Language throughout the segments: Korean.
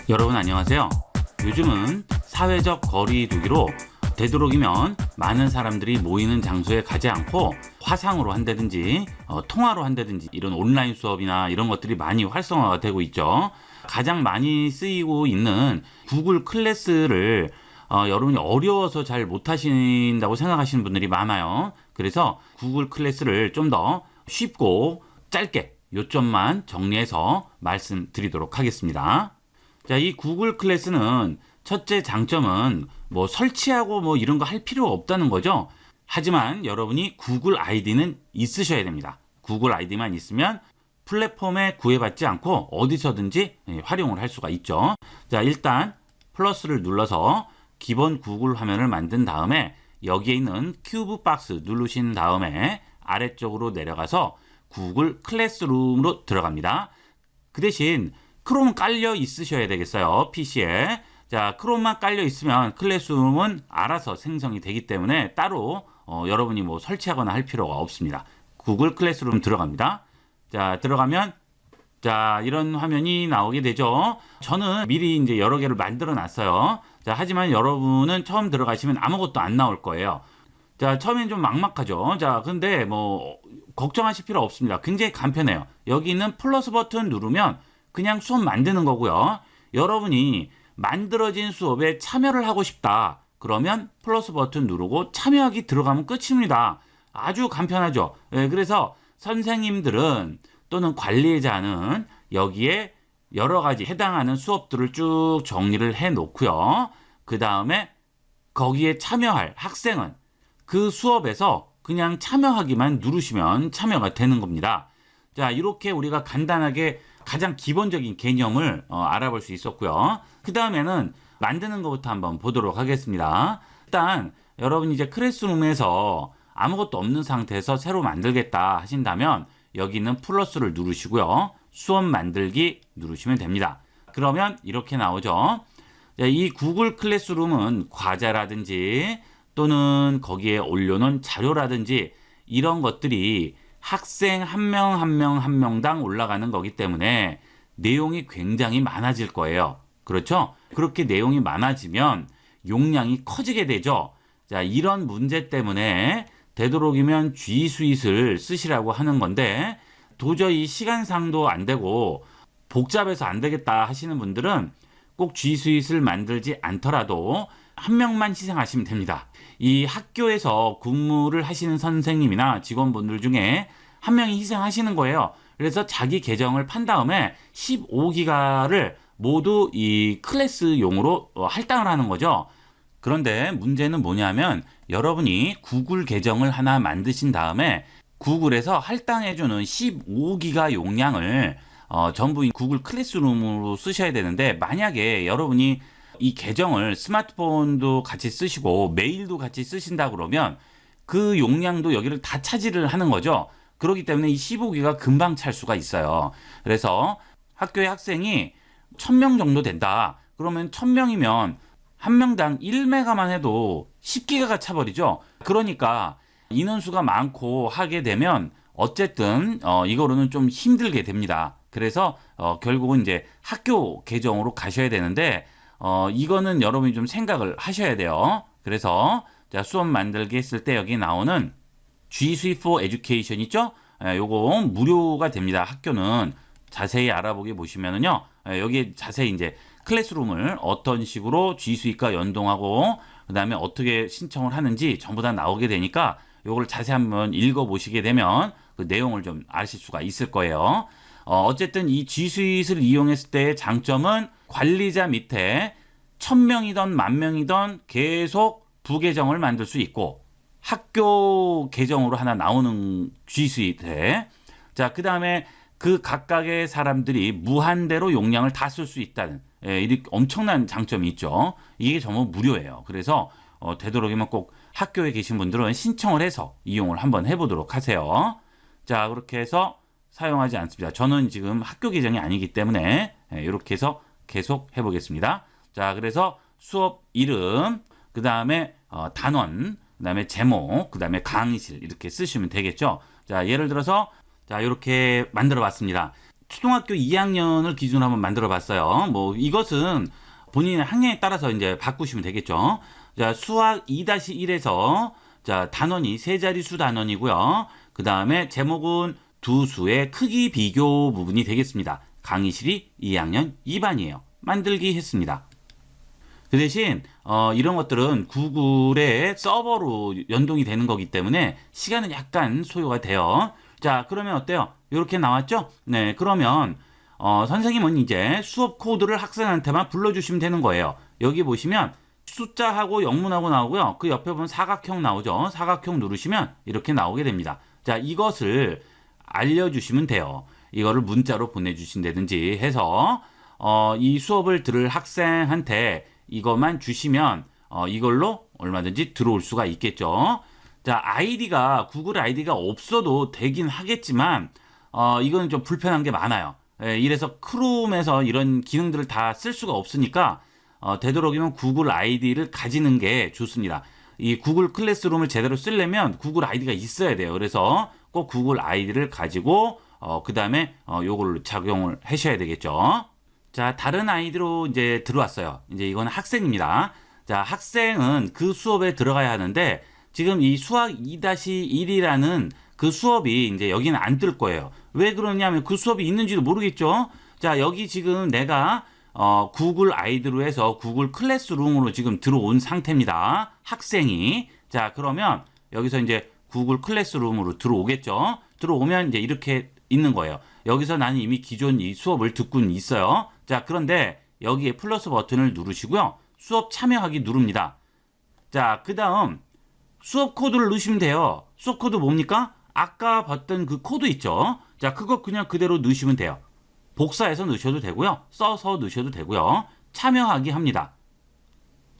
여러분 안녕하세요. 요즘은 사회적 거리 두기로 되도록이면 많은 사람들이 모이는 장소에 가지 않고 화상으로 한다든지 통화로 한다든지 이런 온라인 수업이나 이런 것들이 많이 활성화가 되고 있죠. 가장 많이 쓰이고 있는 구글 클래스를 여러분이 어려워서 잘 못하신다고 생각하시는 분들이 많아요. 그래서 구글 클래스를 좀 더 쉽고 짧게 요점만 정리해서 말씀드리도록 하겠습니다. 자, 이 구글 클래스는 첫째 장점은 뭐 설치하고 뭐 이런 거 할 필요 없다는 거죠. 하지만 여러분이 구글 아이디는 있으셔야 됩니다. 구글 아이디만 있으면 플랫폼에 구애받지 않고 어디서든지 활용을 할 수가 있죠. 자, 일단 플러스를 눌러서 기본 구글 화면을 만든 다음에 여기에 있는 큐브 박스 누르신 다음에 아래쪽으로 내려가서 구글 클래스룸으로 들어갑니다. 그 대신 크롬 깔려 있으셔야 되겠어요. PC에. 자, 크롬만 깔려 있으면 클래스룸은 알아서 생성이 되기 때문에 따로 여러분이 뭐 설치하거나 할 필요가 없습니다. 구글 클래스룸 들어갑니다. 자, 들어가면 자, 이런 화면이 나오게 되죠. 저는 미리 이제 여러 개를 만들어 놨어요. 자, 하지만 여러분은 처음 들어가시면 아무것도 안 나올 거예요. 자, 처음엔 좀 막막하죠. 자, 근데 뭐 걱정하실 필요 없습니다. 굉장히 간편해요. 여기 있는 플러스 버튼 누르면 그냥 수업 만드는 거고요. 여러분이 만들어진 수업에 참여를 하고 싶다. 그러면 플러스 버튼 누르고 참여하기 들어가면 끝입니다. 아주 간편하죠. 네, 그래서 선생님들은 또는 관리자는 여기에 여러 가지 해당하는 수업들을 쭉 정리를 해 놓고요. 그 다음에 거기에 참여할 학생은 그 수업에서 그냥 참여하기만 누르시면 참여가 되는 겁니다. 자, 이렇게 우리가 간단하게 가장 기본적인 개념을 알아볼 수 있었고요. 그 다음에는 만드는 것부터 한번 보도록 하겠습니다. 일단 여러분이 이제 클래스룸에서 아무것도 없는 상태에서 새로 만들겠다 하신다면 여기 있는 플러스를 누르시고요. 수업 만들기 누르시면 됩니다. 그러면 이렇게 나오죠. 이 구글 클래스룸은 과제라든지 또는 거기에 올려놓은 자료라든지 이런 것들이 학생 한 명 한 명 한 명당 올라가는 거기 때문에 내용이 굉장히 많아질 거예요. 그렇죠? 그렇게 내용이 많아지면 용량이 커지게 되죠. 자, 이런 문제 때문에 되도록이면 G 스윗을 쓰시라고 하는 건데 도저히 시간상도 안 되고 복잡해서 안 되겠다 하시는 분들은 꼭 G 스윗을 만들지 않더라도 한 명만 희생하시면 됩니다. 이 학교에서 근무를 하시는 선생님이나 직원분들 중에 한 명이 희생하시는 거예요. 그래서 자기 계정을 판 다음에 15기가를 모두 이 클래스용으로 할당을 하는 거죠. 그런데 문제는 뭐냐면 여러분이 구글 계정을 하나 만드신 다음에 구글에서 할당해주는 15기가 용량을 전부 구글 클래스룸으로 쓰셔야 되는데 만약에 여러분이 이 계정을 스마트폰도 같이 쓰시고 메일도 같이 쓰신다 그러면 그 용량도 여기를 다 차지를 하는 거죠. 그렇기 때문에 이 15기가 금방 찰 수가 있어요. 그래서 학교의 학생이 1000명 정도 된다. 그러면 1000명이면 한 명당 1메가만 해도 10기가가 차버리죠. 그러니까 인원수가 많고 하게 되면 어쨌든 이거로는 좀 힘들게 됩니다. 그래서 결국은 이제 학교 계정으로 가셔야 되는데 이거는 여러분이 좀 생각을 하셔야 돼요. 그래서 자, 수업 만들기 했을 때 여기 나오는 G Suite for Education 있죠? 요거 무료가 됩니다. 학교는 자세히 알아보기 보시면은요. 여기 자세히 이제 클래스룸을 어떤 식으로 G Suite과 연동하고 그다음에 어떻게 신청을 하는지 전부 다 나오게 되니까 요걸 자세히 한번 읽어 보시게 되면 그 내용을 좀 아실 수가 있을 거예요. 어쨌든 이 G Suite를 이용했을 때의 장점은 관리자 밑에 1000명이든 10,000명이든 계속 부계정을 만들 수 있고 학교 계정으로 하나 나오는 G Suite에 자, 그 다음에 그 각각의 사람들이 무한대로 용량을 다 쓸 수 있다는 이 엄청난 장점이 있죠. 이게 전부 무료예요. 그래서 되도록이면 꼭 학교에 계신 분들은 신청을 해서 이용을 한번 해보도록 하세요. 자, 그렇게 해서 사용하지 않습니다. 저는 지금 학교 계정이 아니기 때문에 이렇게 해서 계속 해보겠습니다. 자, 그래서 수업 이름, 그 다음에 단원, 그 다음에 제목, 그 다음에 강의실 이렇게 쓰시면 되겠죠. 자, 예를 들어서 자, 이렇게 만들어 봤습니다. 초등학교 2학년을 기준으로 한번 만들어 봤어요. 뭐 이것은 본인의 학년에 따라서 이제 바꾸시면 되겠죠. 자, 수학 2-1에서 자, 단원이 세 자리수 단원이고요. 그 다음에 제목은 두 수의 크기 비교 부분이 되겠습니다. 강의실이 2학년 2반이에요. 만들기 했습니다. 그 대신 이런 것들은 구글의 서버로 연동이 되는 거기 때문에 시간은 약간 소요가 돼요. 자, 그러면 어때요? 이렇게 나왔죠? 네, 그러면 선생님은 이제 수업 코드를 학생한테만 불러주시면 되는 거예요. 여기 보시면 숫자하고 영문하고 나오고요. 그 옆에 보면 사각형 나오죠. 사각형 누르시면 이렇게 나오게 됩니다. 자, 이것을 알려주시면 돼요. 이거를 문자로 보내주신다든지 해서 이 수업을 들을 학생한테 이것만 주시면 이걸로 얼마든지 들어올 수가 있겠죠. 자, 아이디가 구글 아이디가 없어도 되긴 하겠지만 이건 좀 불편한 게 많아요. 예, 이래서 크롬에서 이런 기능들을 다 쓸 수가 없으니까 되도록이면 구글 아이디를 가지는 게 좋습니다. 이 구글 클래스룸을 제대로 쓰려면 구글 아이디가 있어야 돼요. 그래서 꼭 구글 아이디를 가지고 그 다음에 요걸 작용을 하셔야 되겠죠. 자, 다른 아이디로 이제 들어왔어요. 이제 이건 학생입니다. 자, 학생은 그 수업에 들어가야 하는데 지금 이 수학 2-1이라는 그 수업이 이제 여기는 안 뜰 거예요. 왜 그러냐면 그 수업이 있는지도 모르겠죠. 자, 여기 지금 내가 구글 아이디로 해서 구글 클래스룸으로 지금 들어온 상태입니다. 학생이. 자, 그러면 여기서 이제 구글 클래스룸으로 들어오겠죠. 들어오면 이제 이렇게 있는 거예요. 여기서 나는 이미 기존 이 수업을 듣고는 있어요. 자, 그런데 여기에 플러스 버튼을 누르시고요. 수업 참여하기 누릅니다. 자, 그 다음 수업 코드를 넣으시면 돼요. 수업 코드 뭡니까? 아까 봤던 그 코드 있죠. 자, 그거 그냥 그대로 넣으시면 돼요. 복사해서 넣으셔도 되고요. 써서 넣으셔도 되고요. 참여하기 합니다.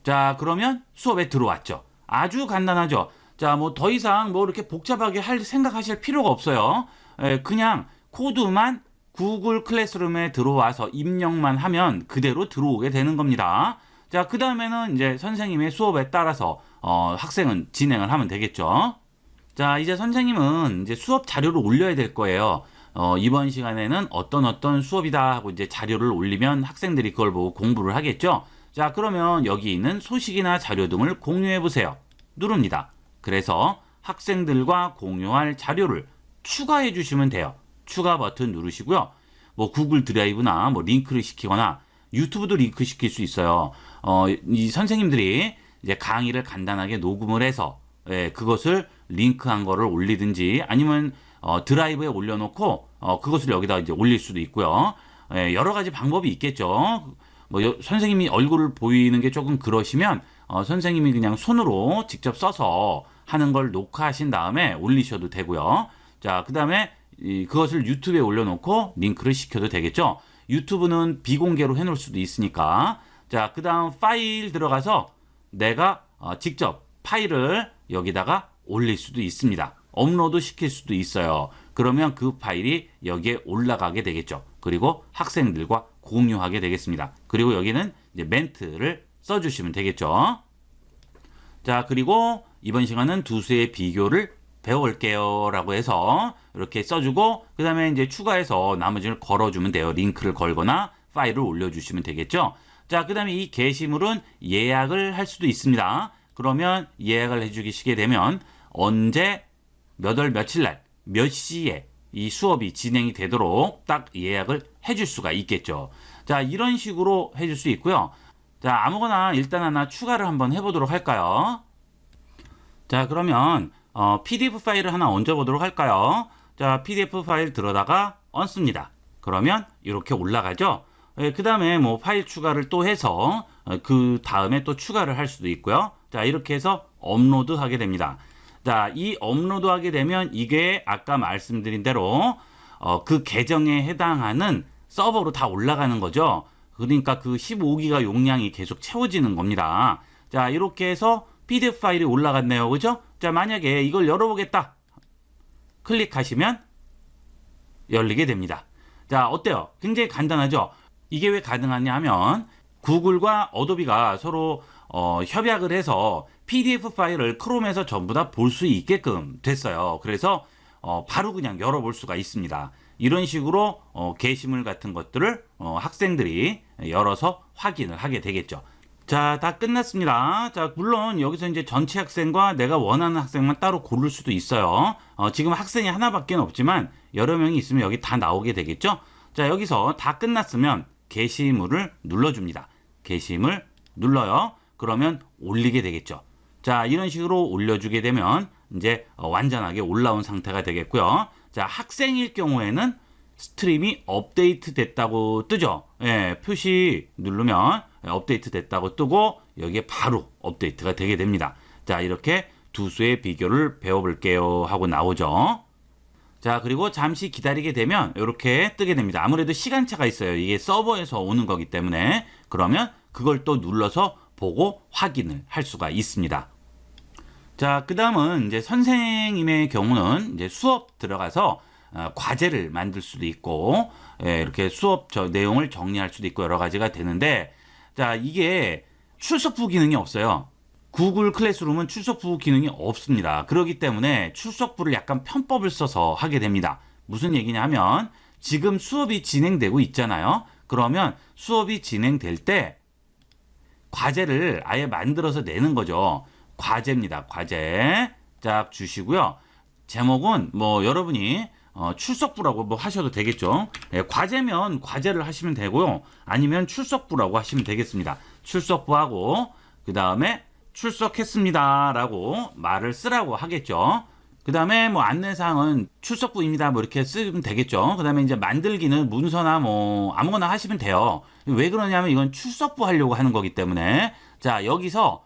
자, 그러면 수업에 들어왔죠. 아주 간단하죠. 자, 뭐 더 이상 뭐 이렇게 복잡하게 생각하실 필요가 없어요. 그냥 코드만 구글 클래스룸에 들어와서 입력만 하면 그대로 들어오게 되는 겁니다. 자, 그 다음에는 이제 선생님의 수업에 따라서 학생은 진행을 하면 되겠죠. 자, 이제 선생님은 이제 수업 자료를 올려야 될 거예요. 이번 시간에는 어떤 수업이다 하고 이제 자료를 올리면 학생들이 그걸 보고 공부를 하겠죠. 자, 그러면 여기 있는 소식이나 자료 등을 공유해 보세요. 누릅니다. 그래서 학생들과 공유할 자료를 추가해 주시면 돼요. 추가 버튼 누르시고요. 뭐 구글 드라이브나 뭐 링크를 시키거나 유튜브도 링크 시킬 수 있어요. 이 선생님들이 이제 강의를 간단하게 녹음을 해서 그것을 링크한 거를 올리든지 아니면 드라이브에 올려놓고 그것을 여기다 이제 올릴 수도 있고요. 여러 가지 방법이 있겠죠. 뭐 선생님이 얼굴을 보이는 게 조금 그러시면 선생님이 그냥 손으로 직접 써서 하는 걸 녹화하신 다음에 올리셔도 되고요. 자, 그 다음에 그것을 유튜브에 올려놓고 링크를 시켜도 되겠죠. 유튜브는 비공개로 해놓을 수도 있으니까. 자, 그 다음 파일 들어가서 내가 직접 파일을 여기다가 올릴 수도 있습니다. 업로드 시킬 수도 있어요. 그러면 그 파일이 여기에 올라가게 되겠죠. 그리고 학생들과 공유하게 되겠습니다. 그리고 여기는 이제 멘트를 써주시면 되겠죠. 자, 그리고 이번 시간은 두 수의 비교를 배워볼게요 라고 해서 이렇게 써주고 그 다음에 이제 추가해서 나머지를 걸어주면 돼요. 링크를 걸거나 파일을 올려주시면 되겠죠. 자, 그 다음에 이 게시물은 예약을 할 수도 있습니다. 그러면 예약을 해주시게 되면 언제 몇 월 며칠 날 몇 시에 이 수업이 진행이 되도록 딱 예약을 해줄 수가 있겠죠. 자, 이런 식으로 해줄 수 있고요. 자, 아무거나 일단 하나 추가를 한번 해보도록 할까요? 자, 그러면 PDF 파일을 하나 얹어보도록 할까요? 자, PDF 파일 들어다가 얹습니다. 그러면 이렇게 올라가죠. 그 다음에 뭐 파일 추가를 또 해서 그 다음에 또 추가를 할 수도 있고요. 자, 이렇게 해서 업로드 하게 됩니다. 자, 이 업로드 하게 되면 이게 아까 말씀드린 대로 그 계정에 해당하는 서버로 다 올라가는 거죠. 그러니까 그 15기가 용량이 계속 채워지는 겁니다. 자, 이렇게 해서 PDF 파일이 올라갔네요. 그죠? 자, 만약에 이걸 열어보겠다. 클릭하시면 열리게 됩니다. 자, 어때요? 굉장히 간단하죠? 이게 왜 가능하냐 하면 구글과 어도비가 서로 협약을 해서 PDF 파일을 크롬에서 전부 다 볼 수 있게끔 됐어요. 그래서 바로 그냥 열어볼 수가 있습니다. 이런 식으로 게시물 같은 것들을 학생들이 열어서 확인을 하게 되겠죠. 자, 다 끝났습니다. 자, 물론 여기서 이제 전체 학생과 내가 원하는 학생만 따로 고를 수도 있어요. 지금 학생이 하나밖에 없지만 여러 명이 있으면 여기 다 나오게 되겠죠. 자, 여기서 다 끝났으면 게시물을 눌러줍니다. 게시물 눌러요. 그러면 올리게 되겠죠. 자, 이런 식으로 올려주게 되면 이제 완전하게 올라온 상태가 되겠고요. 자, 학생일 경우에는 스트림이 업데이트 됐다고 뜨죠. 예, 표시 누르면 업데이트 됐다고 뜨고 여기에 바로 업데이트가 되게 됩니다. 자, 이렇게 두 수의 비교를 배워볼게요 하고 나오죠. 자, 그리고 잠시 기다리게 되면 이렇게 뜨게 됩니다. 아무래도 시간차가 있어요. 이게 서버에서 오는 거기 때문에. 그러면 그걸 또 눌러서 보고 확인을 할 수가 있습니다. 자, 그 다음은 이제 선생님의 경우는 이제 수업 들어가서 과제를 만들 수도 있고, 이렇게 수업 내용을 정리할 수도 있고 여러 가지가 되는데, 자, 이게 출석부 기능이 없어요. 구글 클래스룸은 출석부 기능이 없습니다. 그렇기 때문에 출석부를 약간 편법을 써서 하게 됩니다. 무슨 얘기냐 하면 지금 수업이 진행되고 있잖아요. 그러면 수업이 진행될 때 과제를 아예 만들어서 내는 거죠. 과제입니다. 과제 쫙 주시고요. 제목은 뭐 여러분이 출석부라고 뭐 하셔도 되겠죠. 과제면 과제를 하시면 되고요. 아니면 출석부라고 하시면 되겠습니다. 출석부하고 그 다음에 출석했습니다 라고 말을 쓰라고 하겠죠. 그 다음에 뭐 안내사항은 출석부입니다 뭐 이렇게 쓰면 되겠죠. 그 다음에 이제 만들기는 문서나 뭐 아무거나 하시면 돼요. 왜 그러냐면 이건 출석부 하려고 하는 거기 때문에. 자, 여기서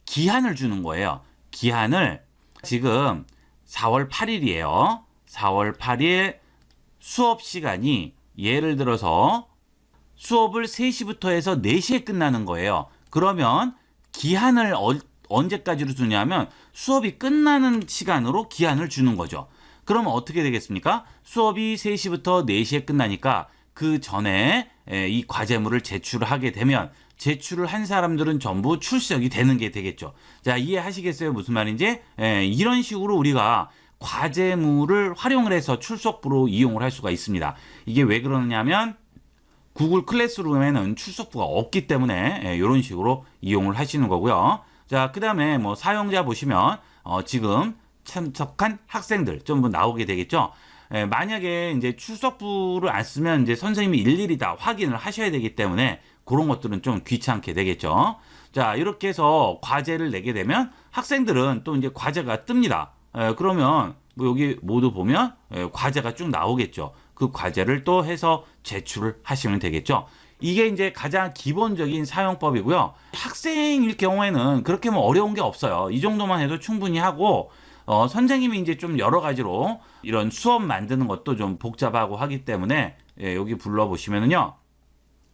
기한을 주는 거예요. 기한을 지금 4월 8일이에요. 4월 8일 수업 시간이 예를 들어서 수업을 3시부터 해서 4시에 끝나는 거예요. 그러면 기한을 언제까지로 주냐면 수업이 끝나는 시간으로 기한을 주는 거죠. 그러면 어떻게 되겠습니까? 수업이 3시부터 4시에 끝나니까 그 전에 이 과제물을 제출하게 되면 제출을 한 사람들은 전부 출석이 되는 게 되겠죠. 자, 이해하시겠어요? 무슨 말인지? 이런 식으로 우리가 과제물을 활용을 해서 출석부로 이용을 할 수가 있습니다. 이게 왜 그러냐면 구글 클래스룸에는 출석부가 없기 때문에 이런 식으로 이용을 하시는 거고요. 자, 그 다음에 뭐 사용자 보시면 지금 참석한 학생들 전부 나오게 되겠죠. 만약에 이제 출석부를 안 쓰면 이제 선생님이 일일이 다 확인을 하셔야 되기 때문에 그런 것들은 좀 귀찮게 되겠죠. 자, 이렇게 해서 과제를 내게 되면 학생들은 또 이제 과제가 뜹니다. 그러면 뭐 여기 모두 보면 과제가 쭉 나오겠죠. 그 과제를 또 해서 제출을 하시면 되겠죠. 이게 이제 가장 기본적인 사용법이고요. 학생일 경우에는 그렇게 뭐 어려운 게 없어요. 이 정도만 해도 충분히 하고, 선생님이 이제 좀 여러 가지로 이런 수업 만드는 것도 좀 복잡하고 하기 때문에, 여기 불러보시면은요.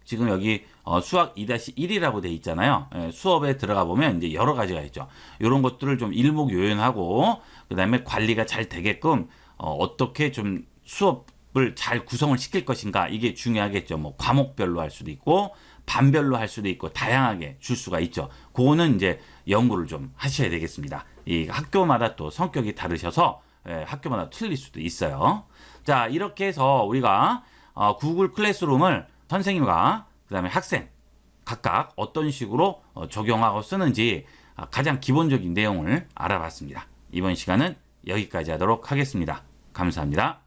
지금 여기 수학 2-1이라고 돼 있잖아요. 수업에 들어가 보면 이제 여러 가지가 있죠. 이런 것들을 좀 일목요연하고, 그 다음에 관리가 잘 되게끔, 어떻게 좀 수업을 잘 구성을 시킬 것인가, 이게 중요하겠죠. 뭐 과목별로 할 수도 있고 반별로 할 수도 있고 다양하게 줄 수가 있죠. 그거는 이제 연구를 좀 하셔야 되겠습니다. 이 학교마다 또 성격이 다르셔서 학교마다 틀릴 수도 있어요. 자, 이렇게 해서 우리가 구글 클래스룸을 선생님과 그 다음에 학생 각각 어떤 식으로 적용하고 쓰는지 가장 기본적인 내용을 알아봤습니다. 이번 시간은 여기까지 하도록 하겠습니다. 감사합니다.